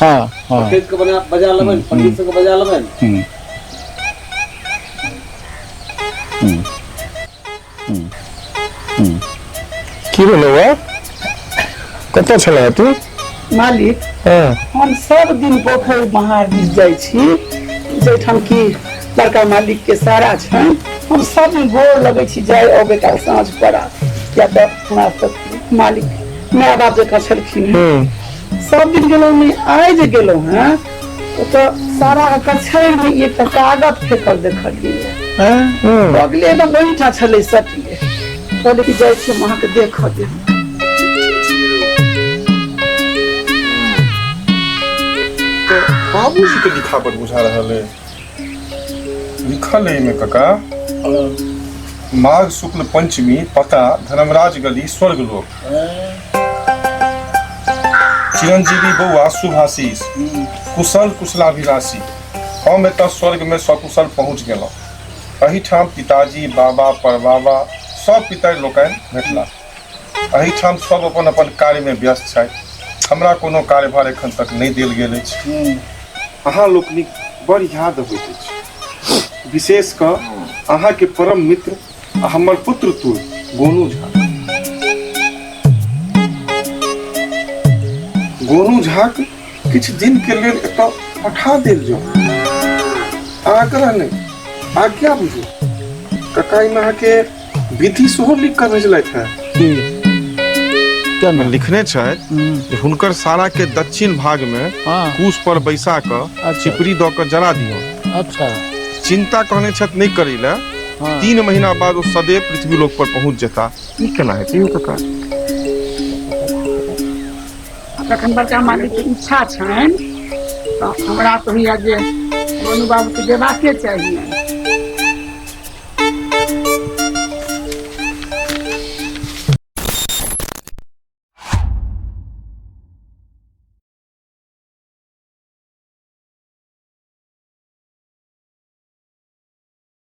हाँ हाँ खेत के बना बजा लेबन, पंडित से बजा लेबन। की बोलो कत छला तू मालिक हाँ हम सब दिन पोखर महार दिस जाइ छी जैठाम की लड़का मालिक के सारा छन हम सब दिन गोर लगै छी जाय अबे काल साँझ पड़ा या तो हमरा सब मालिक माय बाप जकाँ छलखिन सब दिन गेलहुँ नहीं आइ जे गेलहुँ हैं तो सारा कछैर में एक कागज फेंकल देखलिए बगले में बैठा छलै सटले कहले कि जाइ छी वहाँ के देख दे बाबूजी के लिखावट बुझा रहल है। लिखल है में काका माघ शुक्ल पंचमी पता धर्मराज गली स्वर्ग लोक चिरंजीवी बउआ शुभाशीष कुशल कुशलाभिलाषी हम एतऽ स्वर्ग में सकुशल पहुँच गेलहुँ। एहिठाम पिताजी बाबा परबाबा सब पितर लोकनि भेटला। एहिठाम सब अपन अपन कार्य में व्यस्त छथि। हमरा कोनो कार्यभार एखन तक नहीं देल गेल अछि। अहाँ लोकनिक बड़ याद अबैत अछि, विशेष कऽ अहाँ के परम मित्र आ हमर पुत्र तुल्य गोनू झा। गोनू झा के किछु दिन के लेल एतऽ पठा देल जाउ। आग्रह नहीं आज्ञा बुझू। काका में अहाँ के विधि सेहो लिख कऽ भेजलथि है। लिखने छथि हुनकर सारा के दक्षिण भाग में कूश पर बैसा कर चिपरी दऽ कऽ जरा दियौ। अच्छा चिंता कहने छथि नहीं करै ले। 3 महीना बाद वो सदैव पृथ्वी लोक पर पहुंच जेता। ई केना हेतै यौ काका? तखन बड़का मालिक के इच्छा छनि तऽ हमरा तो होइया जे गोनू बाबू के देबाके चाहिए।